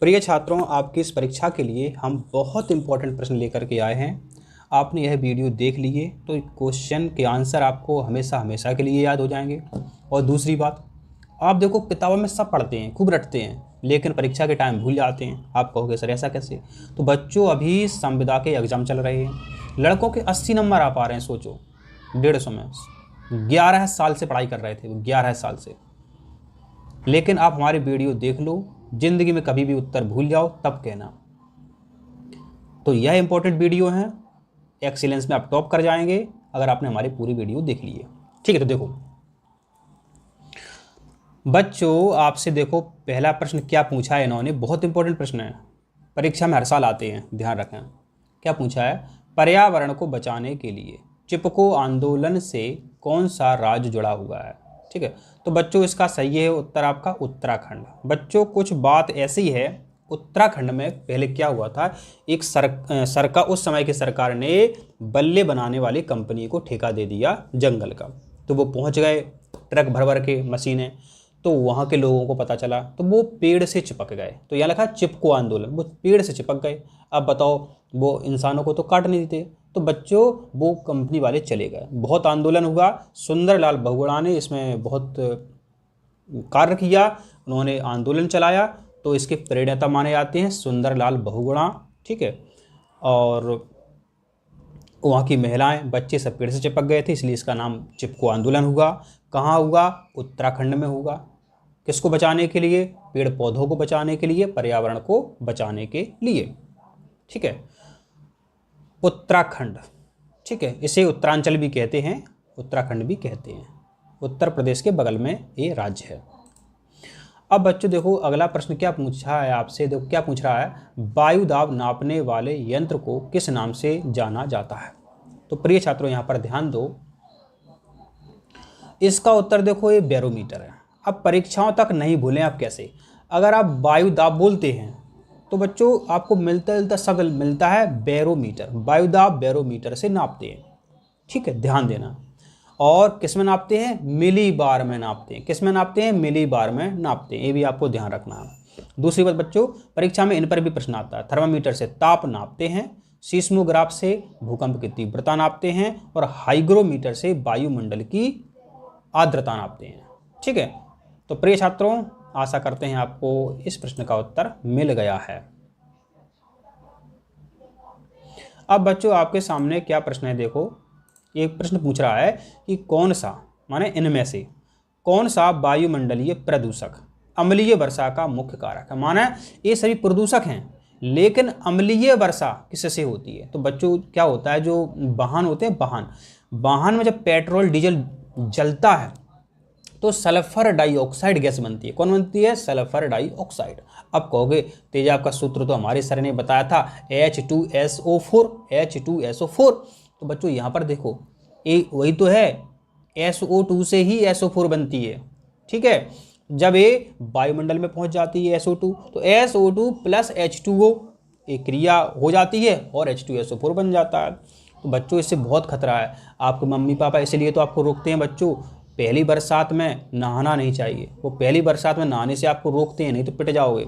प्रिय छात्रों, आपकी इस परीक्षा के लिए हम बहुत इंपॉर्टेंट प्रश्न लेकर के आए हैं। आपने यह वीडियो देख लिए तो क्वेश्चन के आंसर आपको हमेशा हमेशा के लिए याद हो जाएंगे। और दूसरी बात, आप देखो किताबों में सब पढ़ते हैं, खूब रटते हैं, लेकिन परीक्षा के टाइम भूल जाते हैं। आप कहोगे सर ऐसा कैसे? तो बच्चों, अभी संविदा के एग्ज़ाम चल रहे हैं। लड़कों के 80 नंबर आ पा रहे हैं, सोचो 150 में। 11 साल से पढ़ाई कर रहे थे वो, 11 साल से। लेकिन आप हमारी वीडियो देख लो, ज़िंदगी में कभी भी उत्तर भूल जाओ तब कहना। तो यह इंपॉर्टेंट वीडियो है, एक्सीलेंस में आप टॉप कर जाएंगे अगर आपने हमारी पूरी वीडियो देख ली है। ठीक है, तो देखो बच्चों, आपसे देखो पहला प्रश्न क्या पूछा है इन्होंने। बहुत इंपॉर्टेंट प्रश्न है, परीक्षा में हर साल आते हैं, ध्यान रखें। क्या पूछा है? पर्यावरण को बचाने के लिए चिपको आंदोलन से कौन सा राज्य जुड़ा हुआ है? ठीक है, तो बच्चों इसका सही है उत्तर आपका उत्तराखंड। बच्चों कुछ बात ऐसी है, उत्तराखंड में पहले क्या हुआ था, एक सरकार, उस समय की सरकार ने बल्ले बनाने वाली कंपनी को ठेका दे दिया जंगल का। तो वो पहुंच गए ट्रक भर भर के मशीनें, तो वहाँ के लोगों को पता चला तो वो पेड़ से चिपक गए। तो यहाँ लिखा चिपको आंदोलन, वो पेड़ से चिपक गए। अब बताओ, वो इंसानों को तो काट नहीं देते, तो बच्चों वो कंपनी वाले चले गए। बहुत आंदोलन हुआ, सुंदरलाल बहुगुणा ने इसमें बहुत कार्य किया, उन्होंने आंदोलन चलाया। तो इसके प्रेरणा माने जाते हैं सुंदरलाल बहुगुणा। ठीक है, और वहाँ की महिलाएं, बच्चे सब पेड़ से चिपक गए थे, इसलिए इसका नाम चिपको आंदोलन हुआ। कहाँ हुआ? उत्तराखंड में हुआ। किसको बचाने के लिए? पेड़ पौधों को बचाने के लिए, पर्यावरण को बचाने के लिए। ठीक है, उत्तराखंड। ठीक है, इसे उत्तरांचल भी कहते हैं, उत्तराखंड भी कहते हैं। उत्तर प्रदेश के बगल में ये राज्य है। अब बच्चों देखो अगला प्रश्न क्या पूछा है आपसे। देखो क्या पूछ रहा है, वायु दाब नापने वाले यंत्र को किस नाम से जाना जाता है? तो प्रिय छात्रों यहाँ पर ध्यान दो, इसका उत्तर देखो ये बैरोमीटर है। अब परीक्षाओं तक नहीं भूलें आप कैसे। अगर आप वायु दाब बोलते हैं तो बच्चों आपको मिलता जुलता शब्द मिलता है बैरोमीटर। वायु दाब बैरोमीटर से नापते हैं। ठीक है, ध्यान देना। और किस में नापते हैं? मिली बार में नापते हैं। किस में नापते हैं? मिली बार में नापते हैं, ये भी आपको ध्यान रखना है। दूसरी बात बच्चों, परीक्षा में इन पर भी प्रश्न आता है। थर्मामीटर से ताप नापते हैं, सीस्मोग्राफ से भूकंप की तीव्रता नापते हैं, और हाइग्रोमीटर से वायुमंडल की आर्द्रता नापते हैं। ठीक है, तो प्रिय छात्रों आशा करते हैं आपको इस प्रश्न का उत्तर मिल गया है। अब बच्चों आपके सामने क्या प्रश्न है, देखो एक प्रश्न पूछ रहा है कि कौन सा, माने इनमें से कौन सा वायुमंडलीय प्रदूषक अम्लीय वर्षा का मुख्य कारक है? माने ये सभी प्रदूषक हैं, लेकिन अम्लीय वर्षा किससे होती है? तो बच्चों क्या होता है, जो वाहन होते हैं, वाहन में जब पेट्रोल डीजल जलता है तो सल्फर डाइऑक्साइड गैस बनती है। कौन बनती है? Sulphur dioxide. अब कहोगे तेजाब का सूत्र तो हमारे सर ने बताया था H2SO4, H2SO4। तो बच्चों यहाँ पर देखो ये वही तो है, SO2 से ही SO4 बनती है। ठीक है, जब ये वायुमंडल में पहुंच जाती है SO2, तो SO2 प्लस H2O एक क्रिया हो जाती है और H2SO4 बन जाता है। तो बच्चों इससे बहुत खतरा है। आपके मम्मी पापा इसलिए तो आपको रोकते हैं बच्चों, पहली बरसात में नहाना नहीं चाहिए। वो पहली बरसात में नहाने से आपको रोकते हैं, नहीं तो पिट जाओगे,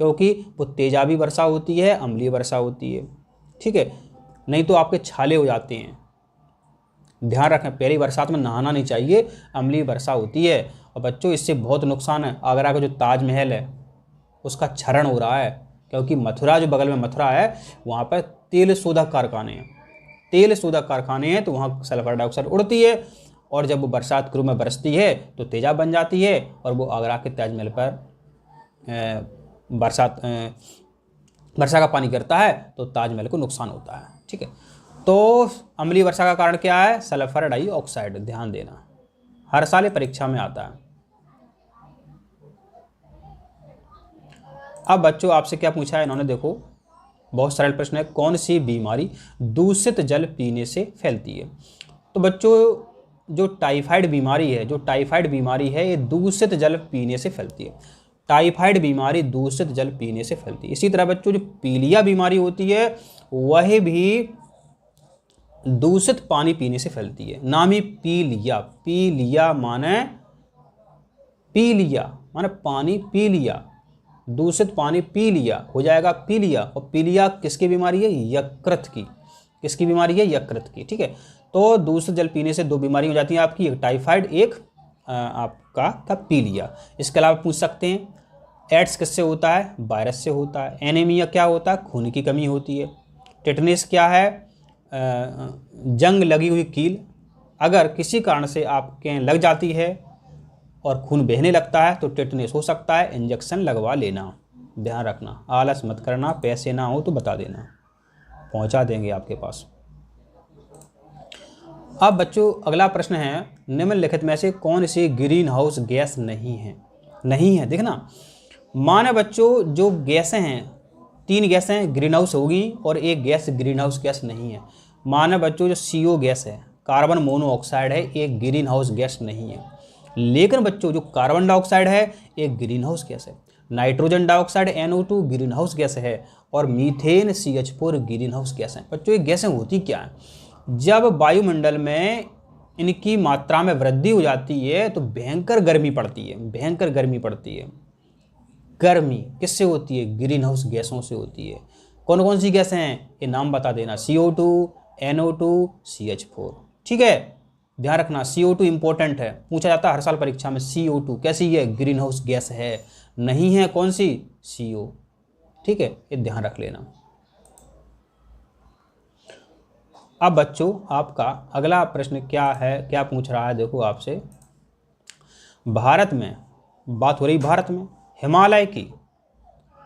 क्योंकि वो तेजाबी वर्षा होती है, अम्लीय वर्षा होती है। ठीक है, नहीं तो आपके छाले हो जाते हैं। ध्यान रखें, पहली बरसात में नहाना नहीं चाहिए, अम्लीय वर्षा होती है। और बच्चों इससे बहुत नुकसान है। आगरा का जो ताजमहल है उसका क्षरण हो रहा है, क्योंकि मथुरा, जो बगल में मथुरा है, वहाँ पर तेल शोधक कारखाने हैं। तेल शोधक कारखाने हैं तो वहाँ सल्फर डाइऑक्साइड उड़ती है, और जब वो बरसात के रूप में बरसती है तो तेजाब बन जाती है, और वो आगरा के ताजमहल पर वर्षा का पानी गिरता है तो ताजमहल को नुकसान होता है। ठीक है, तो अम्लीय वर्षा का कारण क्या है? Sulphur dioxide. ध्यान देना, हर साल परीक्षा में आता है। अब बच्चों आपसे क्या पूछा है इन्होंने, देखो बहुत सरल प्रश्न है, कौन सी बीमारी दूषित जल पीने से फैलती है? तो बच्चों जो टाइफाइड बीमारी है ये दूषित जल पीने से फैलती है। टाइफाइड बीमारी दूषित जल पीने से फैलती है। इसी तरह बच्चों जो पीलिया बीमारी होती है वह भी दूषित पानी पीने से फैलती है। नाम ही पीलिया माने पानी पी लिया। दूषित पानी पी लिया, हो जाएगा पी लिया, और पीलिया किसकी बीमारी है? यकृत की। किसकी बीमारी है? यकृत की। ठीक है, तो दूषित जल पीने से दो बीमारी हो जाती हैं आपकी, एक टाइफाइड, एक आपका पीलिया। इसके अलावा पूछ सकते हैं एड्स किससे होता है? वायरस से होता है। एनीमिया क्या होता है? खून की कमी होती है। टेटनेस क्या है? जंग लगी हुई कील, अगर किसी कारण से आपके लग जाती है और खून बहने लगता है तो टेटनेस हो सकता है, इंजेक्शन लगवा लेना। ध्यान रखना, आलस मत करना, पैसे ना हो तो बता देना, पहुंचा देंगे आपके पास। अब बच्चों अगला प्रश्न है, निम्नलिखित में से कौन सी ग्रीन हाउस गैस नहीं है? नहीं है, देखना माने बच्चों जो गैसें हैं, 3 गैसें ग्रीन हाउस होगी और एक गैस ग्रीन हाउस गैस नहीं है। माने बच्चों जो CO गैस है, कार्बन मोनोऑक्साइड है, एक ग्रीन हाउस गैस नहीं है। लेकिन बच्चों जो कार्बन डाइऑक्साइड है एक ग्रीन हाउस गैस है, nitrogen dioxide NO2 green house gas है, और methane CH4 green house gas है। बच्चों ये गैसें होती क्या है? जब वायुमंडल में इनकी मात्रा में वृद्धि हो जाती है तो भयंकर गर्मी पड़ती है, भयंकर गर्मी पड़ती है। गर्मी किससे होती है? ग्रीन हाउस गैसों से होती है। कौन कौन सी गैसें हैं ये नाम बता देना? CO2, NO2, CH4। ठीक है, ध्यान रखना CO2 इंपॉर्टेंट है, पूछा जाता है हर साल परीक्षा में। CO2 कैसी है? ग्रीन हाउस गैस है। नहीं है कौन सी? CO। ठीक है, ये ध्यान रख लेना। अब बच्चों आपका अगला प्रश्न क्या है, क्या पूछ रहा है? देखो आपसे, भारत में, बात हो रही भारत में, हिमालय की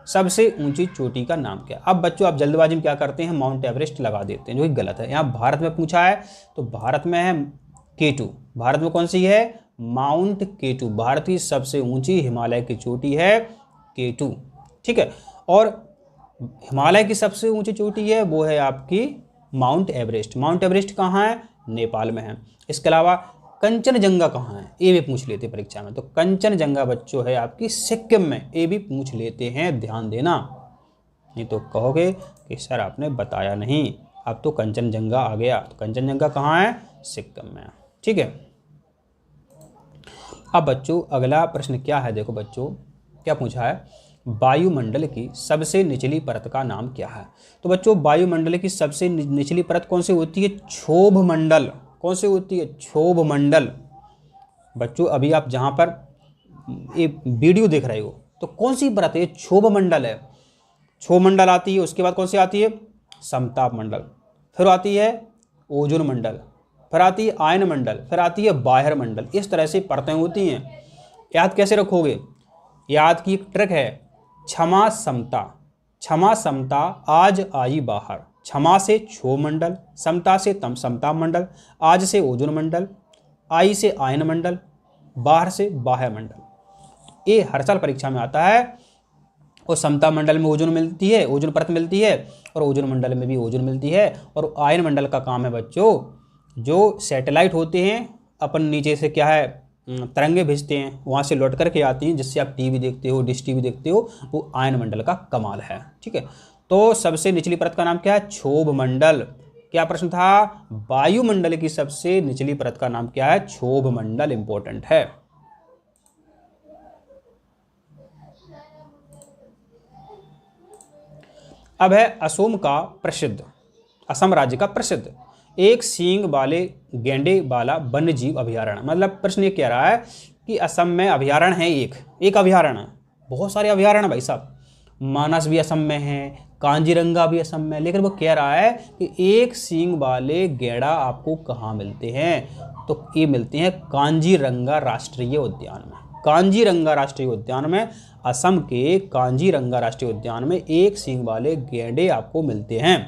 सबसे ऊंची चोटी का नाम क्या? अब बच्चों आप जल्दबाजी में क्या करते हैं? माउंट एवरेस्ट लगा देते हैं, जो कि गलत है। यहाँ भारत में पूछा है तो भारत में है K2। भारत में कौन सी है? Mount K2। भारत की सबसे ऊंची हिमालय की चोटी है K2। ठीक है, और हिमालय की सबसे ऊंची चोटी है वो है आपकी माउंट एवरेस्ट। माउंट एवरेस्ट कहाँ है? नेपाल में है। इसके अलावा कंचनजंगा कहाँ है? ये भी पूछ लेते परीक्षा में। तो कंचनजंगा बच्चों है आपकी सिक्किम में, ये भी पूछ लेते हैं, ध्यान देना, नहीं तो कहोगे कि सर आपने बताया नहीं। अब तो कंचनजंगा आ गया, तो कंचनजंगा कहाँ है? सिक्किम में। ठीक है, अब बच्चों अगला प्रश्न क्या है? देखो बच्चों क्या पूछा है, वायुमंडल की सबसे निचली परत का नाम क्या है? तो बच्चों वायुमंडल की सबसे निचली परत कौन सी होती है? क्षोभ मंडल। कौन सी होती है? क्षोभ मंडल। बच्चों अभी आप जहाँ पर ये वीडियो देख रहे हो तो कौन सी परत है? क्षोभ मंडल है। क्षोभ मंडल आती है, उसके बाद कौन सी आती है? समताप मंडल, फिर आती है ओजोन मंडल, फिर आती है आयन मंडल, फिर आती है बाह्य मंडल। इस तरह से परतें होती हैं। याद कैसे रखोगे? याद की एक ट्रिक है, क्षमा समता। क्षमा समता आज आई बाहर। क्षमा से क्षोभ मंडल, समता से समताप मंडल, आज से ओजोन मंडल, आई से आयन मंडल, बाहर से बाह्य मंडल। ये हर साल परीक्षा में आता है। और समताप मंडल में ओजोन मिलती है, ओजोन परत मिलती है, और ओजोन मंडल में भी ओजोन मिलती है। और आयन मंडल का काम है बच्चों, जो सैटेलाइट होते हैं अपन नीचे से क्या है तरंगे भेजते हैं, वहाँ से लौट करके आती हैं, जिससे आप टीवी देखते हो, डिश टीवी देखते हो, वो आयन मंडल का कमाल है। ठीक है, तो सबसे निचली परत का नाम क्या है? क्षोभ मंडल। क्या प्रश्न था? वायुमंडल की सबसे निचली परत का नाम क्या है? क्षोभ मंडल। इंपॉर्टेंट है। अब है असम का प्रसिद्ध, असम राज्य का प्रसिद्ध एक सींग वाले गेंडे वाला वन्य जीव अभयारण्य। मतलब प्रश्न ये कह रहा है कि असम में अभयारण्य है, एक अभयारण्य, बहुत सारे अभयारण्य भाई साहब। मानस भी असम में है, कांजीरंगा भी असम में, लेकिन वो कह रहा है कि एक सींग वाले गैंडा आपको कहाँ मिलते हैं? तो ये मिलते हैं कांजीरंगा राष्ट्रीय उद्यान में। कांजीरंगा राष्ट्रीय उद्यान में, असम के कांजीरंगा राष्ट्रीय उद्यान में एक सींग वाले गैंडे आपको मिलते हैं।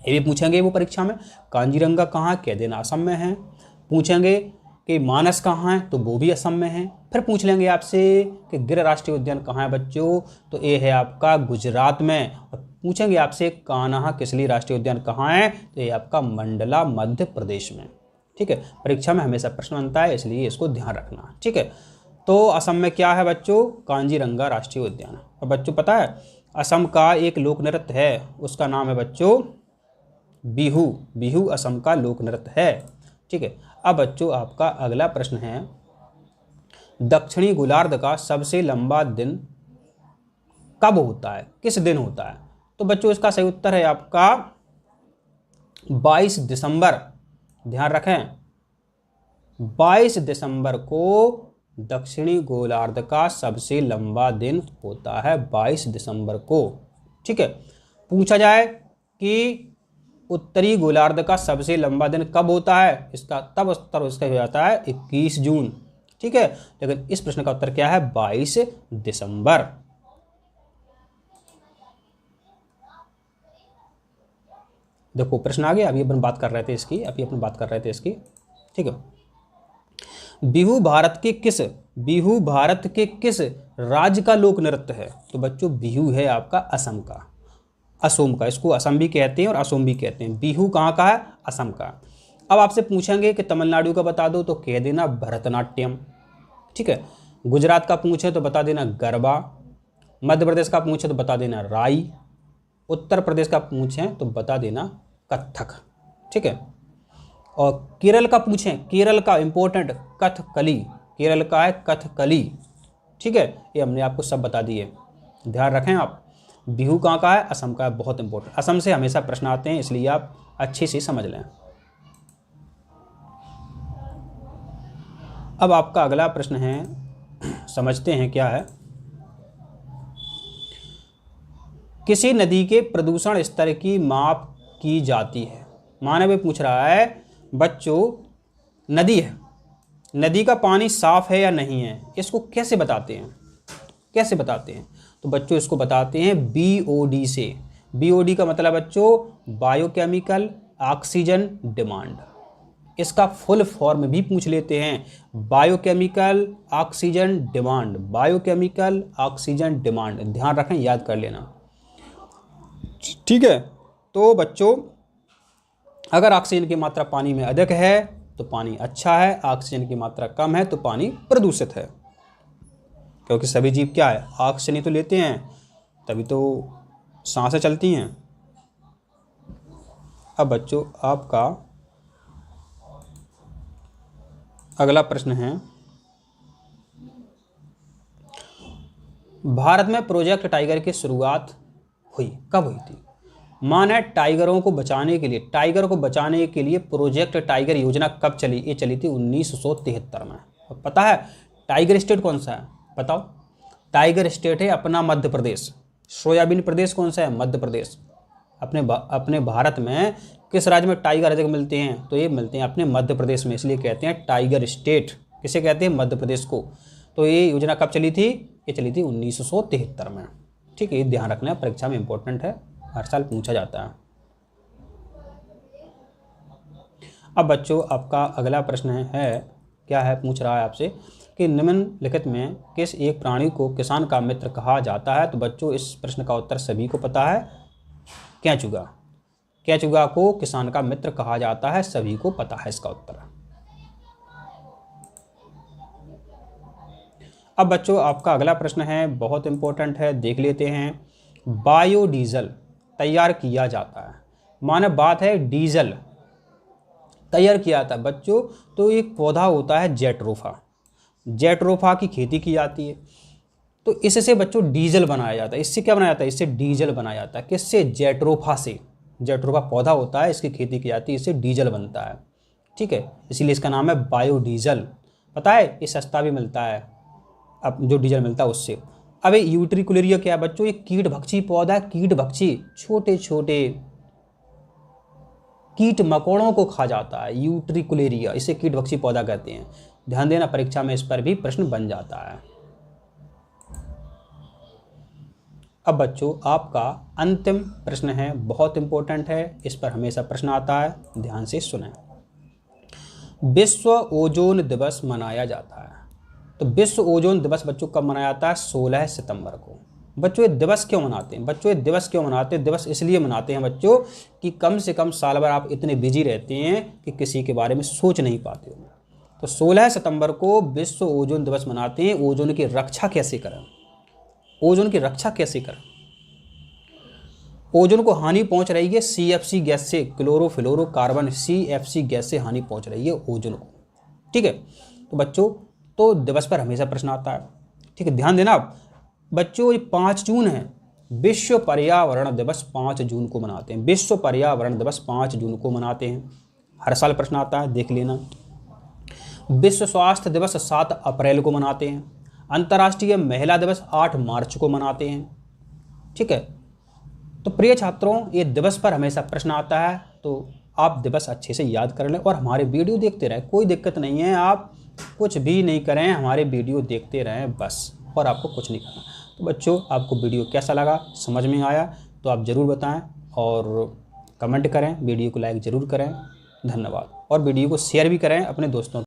ये भी पूछेंगे वो परीक्षा में, कांजीरंगा कहाँ? कह देना असम में है। पूछेंगे कि मानस कहाँ है? तो वो भी असम में है। फिर पूछ लेंगे आपसे कि गिर राष्ट्रीय उद्यान कहाँ है बच्चों? तो ये है आपका गुजरात में। और पूछेंगे आपसे कान्हा किसली राष्ट्रीय उद्यान कहाँ है? तो ये आपका मंडला मध्य प्रदेश में। ठीक है, परीक्षा में हमेशा प्रश्न बनता है, इसलिए इसको ध्यान रखना। ठीक है, तो असम में क्या है बच्चों? कांजीरंगा राष्ट्रीय उद्यान। और बच्चों पता है असम का एक लोक नृत्य है, उसका नाम है बच्चों बिहू। बिहू असम का लोक नृत्य है। ठीक है, अब बच्चों आपका अगला प्रश्न है, दक्षिणी गोलार्ध का सबसे लंबा दिन कब होता है, किस दिन होता है? तो बच्चों इसका सही उत्तर है आपका 22 दिसंबर। ध्यान रखें, 22 दिसंबर को दक्षिणी गोलार्ध का सबसे लंबा दिन होता है, 22 दिसंबर को। ठीक है, पूछा जाए कि उत्तरी गोलार्ध का सबसे लंबा दिन कब होता है, इसका तब उत्तर इसका हो जाता है 21 जून। ठीक है, लेकिन इस प्रश्न का उत्तर क्या है, 22 दिसंबर। देखो प्रश्न आ गया, अभी अपन बात कर रहे थे इसकी, ठीक है। बिहू भारत के किस राज्य का लोक नृत्य है? तो बच्चों बिहू है आपका असम का, इसको असम भी कहते हैं और असम भी कहते हैं। बिहू कहाँ का है? असम का। अब आपसे पूछेंगे कि तमिलनाडु का बता दो, तो कह देना भरतनाट्यम। ठीक है, गुजरात का पूछे तो बता देना गरबा, मध्य प्रदेश का पूछे तो बता देना राई, उत्तर प्रदेश का पूछें तो बता देना कथक। ठीक है, और केरल का पूछें, केरल का इंपॉर्टेंट कथकली, केरल का है कथकली। ठीक है, ये हमने आपको सब बता दिए, ध्यान रखें आप। बिहू कहाँ का है? असम का है, बहुत इंपॉर्टेंट। असम से हमेशा प्रश्न आते हैं, इसलिए आप अच्छे से समझ लें। अब आपका अगला प्रश्न है, समझते हैं क्या है। किसी नदी के प्रदूषण स्तर की माप की जाती है? मानव पूछ रहा है बच्चों, नदी है, नदी का पानी साफ है या नहीं है, इसको कैसे बताते हैं? तो बच्चों इसको बताते हैं BOD से। BOD का मतलब बच्चों बायोकेमिकल ऑक्सीजन डिमांड। इसका फुल फॉर्म भी पूछ लेते हैं, biochemical oxygen demand, biochemical oxygen demand. ध्यान रखें, याद कर लेना। ठीक है, तो बच्चों अगर ऑक्सीजन की मात्रा पानी में अधिक है तो पानी अच्छा है, ऑक्सीजन की मात्रा कम है तो पानी प्रदूषित है। क्योंकि सभी जीव क्या है, ऑक्सीजन ही तो लेते हैं, तभी तो सांसें चलती हैं। अब बच्चों आपका अगला प्रश्न है, भारत में प्रोजेक्ट टाइगर की शुरुआत कब हुई थी? माना टाइगर को बचाने के लिए प्रोजेक्ट टाइगर योजना कब चली? ये चली थी 1973 में। और पता है टाइगर स्टेट कौन सा है? बताओ। टाइगर स्टेट है अपना मध्य प्रदेश। सोयाबीन प्रदेश कौन सा है? मध्य प्रदेश। अपने भारत में किस राज्य में टाइगर अधिक मिलते हैं? तो ये मिलते हैं अपने मध्य प्रदेश में, इसलिए कहते हैं टाइगर स्टेट। किसे कहते हैं? मध्य प्रदेश को। तो ये योजना कब चली थी? ये चली थी 1973 में। ठीक है, ये ध्यान रखना, परीक्षा में इंपॉर्टेंट है, हर साल पूछा जाता है। अब बच्चों आपका अगला प्रश्न है क्या है, पूछ रहा है आपसे कि निम्नलिखित में किस एक प्राणी को किसान का मित्र कहा जाता है? तो बच्चों इस प्रश्न का उत्तर सभी को पता है, केंचुआ। केंचुआ को किसान का मित्र कहा जाता है, सभी को पता है इसका उत्तर। अब बच्चों आपका अगला प्रश्न है, बहुत इंपॉर्टेंट है, देख लेते हैं। बायोडीजल तैयार किया जाता है, माने बात है डीजल तैयार किया जाता है बच्चों, तो एक पौधा होता है जेट्रोफा, जेट्रोफा की खेती की जाती है, तो इससे बच्चों डीजल बनाया जाता है। इससे क्या बनाया जाता है? इससे डीजल बनाया जाता है। किससे? जेट्रोफा से। जेट्रोफा पौधा होता है, इसकी खेती की जाती है, इससे डीजल बनता है। ठीक है, इसीलिए इसका नाम है बायोडीजल। पता है ये सस्ता भी मिलता है, अब जो डीजल मिलता है उससे। अब यूट्रिकुलेरिया क्या है बच्चों? ये कीट भक्षी पौधा है, कीट भक्षी, छोटे छोटे कीट मकोड़ों को खा जाता है, यूट्रिकुलेरिया, इसे कीट भक्षी पौधा कहते हैं। ध्यान देना, परीक्षा में इस पर भी प्रश्न बन जाता है। अब बच्चों आपका अंतिम प्रश्न है, बहुत इंपॉर्टेंट है, इस पर हमेशा प्रश्न आता है, ध्यान से सुनें। विश्व ओजोन दिवस मनाया जाता है, तो विश्व ओजोन दिवस बच्चों कब मनाया जाता है? 16 सितंबर को। बच्चों ये दिवस क्यों मनाते हैं? दिवस इसलिए मनाते हैं बच्चों कि कम से कम साल भर आप इतने बिजी रहते हैं कि किसी के बारे में सोच नहीं पाते हो। तो 16 सितंबर को विश्व ओजोन दिवस मनाते हैं। ओजोन की रक्षा कैसे करें? ओजोन को हानि पहुंच रही है CFC गैस से, क्लोरोफ्लोरोकार्बन, CFC गैस से हानि पहुंच रही है ओजोन को। ठीक है, तो बच्चों तो दिवस पर हमेशा प्रश्न आता है। ठीक है, ध्यान देना आप, बच्चों ये 5 जून है, विश्व पर्यावरण दिवस 5 जून को मनाते हैं। विश्व पर्यावरण दिवस 5 जून को मनाते हैं। हर साल प्रश्न आता है, देख लेना। विश्व स्वास्थ्य दिवस 7 अप्रैल को मनाते हैं। अंतर्राष्ट्रीय महिला दिवस 8 मार्च को मनाते हैं। ठीक है, तो प्रिय छात्रों, ये दिवस पर हमेशा प्रश्न आता है, तो आप दिवस अच्छे से याद कर लें और हमारे वीडियो देखते रहें। कोई दिक्कत नहीं है, आप कुछ भी नहीं करें, हमारे वीडियो देखते रहें बस, और आपको कुछ नहीं करना। तो बच्चों, आपको वीडियो कैसा लगा, समझ में आया तो आप ज़रूर बताएं और कमेंट करें, वीडियो को लाइक ज़रूर करें। धन्यवाद। और वीडियो को शेयर भी करें अपने दोस्तों